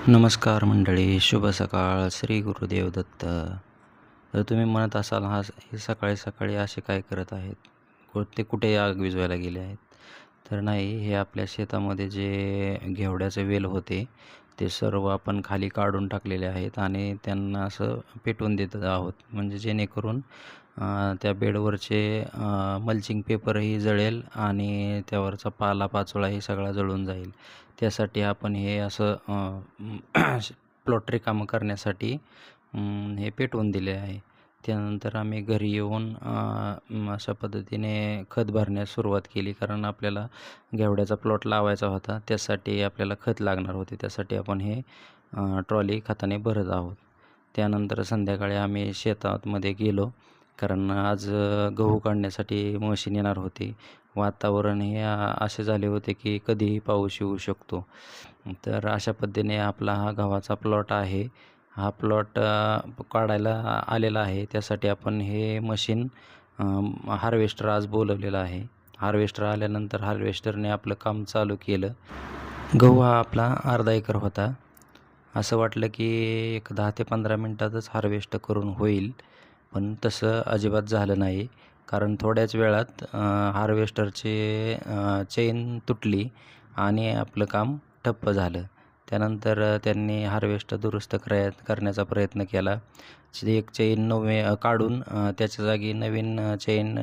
नमस्कार मंडळी, शुभ सकाळ. श्री गुरुदेव दत्त. तर तुम्ही म्हणत असाल, हे सकाळी सकाळी असे काय करत आहेत? ते कुठे आग विझवायला गेले आहेत? तर नाही, हे आपल्या शेतामध्ये जे घेवड्याचे वेल होते ते सर्व आपण खाली काढून टाकलेले आहेत आणि त्यांना असं पेटवून देत आहोत, म्हणजे जेणेकरून त्या बेडवरचे मल्चिंग पेपरही जळेल आणि त्यावरचा पालापाचोळाही सगळा जळून जाईल. त्यासाठी आपण हे असं प्लॉट रिकामं करण्यासाठी हे पेटवून दिले आहे. त्यानंतर आम्ही घरी येऊन अशा पद्धतीने खत भरण्यास सुरुवात केली, कारण आपल्याला घेवड्याचा प्लॉट लावायचा होता. त्यासाठी आपल्याला खत लागणार होते. त्यासाठी आपण हे ट्रॉली खताने भरत आहोत. त्यानंतर संध्याकाळी आम्ही शेतामध्ये गेलो, कारण आज गहू काढण्यासाठी मशीन येणार होती. वातावरण हे असे झाले होते की कधीही पाऊस येऊ शकतो. तर अशा पद्धतीने आपला हा गव्हाचा प्लॉट आहे. हा प्लॉट काढायला आलेला आहे. त्यासाठी आपण हे मशीन हार्वेस्टर आज बोलवलेलं आहे. हार्वेस्टर आल्यानंतर हार्वेस्टरने आपलं काम चालू केलं. गहू हा आपला अर्धा एकर होता. असं वाटलं की एक 10 ते 15 मिनटातच हार्वेस्ट करून होईल, पण तसं अजिबात झालं नाही. कारण थोड्याच वेळात हार्वेस्टरची चेन तुटली आणि आपलं काम ठप्प झालं. त्यानंतर त्यांनी हार्वेस्टर दुरुस्त करण्याचा प्रयत्न केला. एक चेन काढून त्याच्या जागी नवीन चेन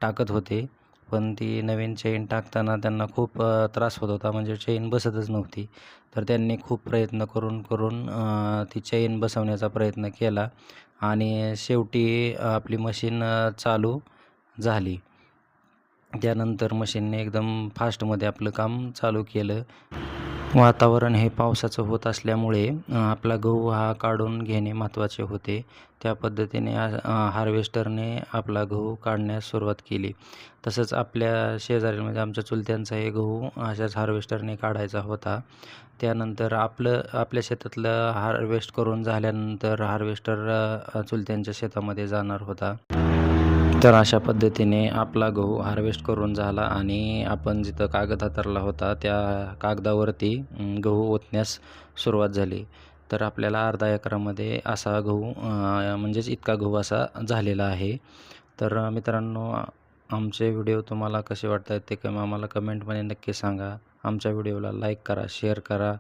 टाकत होते. पण ती नवीन चेन टाकताना त्यांना खूप त्रास होत होता, म्हणजे चेन बसतच नव्हती. तर त्यांनी खूप प्रयत्न करून करून ती चेन बसवण्याचा प्रयत्न केला आणि शेवटी आपली मशीन चालू झाली. त्यानंतर मशीनने एकदम फास्टमध्ये आपलं काम चालू केलं. वातावरण हे पावसाचं होत असल्यामुळे आपला गहू हा काढून घेणे महत्त्वाचे होते. त्या पद्धतीने हार्वेस्टरने आपला गहू काढण्यास सुरुवात केली. तसंच आपल्या शेजारी, म्हणजे आमच्या चुलत्यांचाही गहू अशाच हार्वेस्टरने काढायचा होता. त्यानंतर आपल्या शेतातलं हार्वेस्ट करून झाल्यानंतर हार्वेस्टर चुलत्यांच्या शेतामध्ये जाणार होता. तर अशा पद्धतीने आपला गहू हार्वेस्ट करून झाला आणि आपण जिथं कागद हातरला होता त्या कागदावरती गहू ओतण्यास सुरुवात झाली. तर आपल्याला अर्धा एकरामध्ये असा गहू, म्हणजेच इतका गहू असा झालेला आहे. तर मित्रांनो, आमचे व्हिडिओ तुम्हाला कसे वाटत आहेत ते आम्हाला कमेंटमध्ये नक्की सांगा. आमच्या व्हिडिओला लाईक करा, शेअर करा,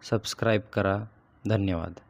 सबस्क्राईब करा. धन्यवाद.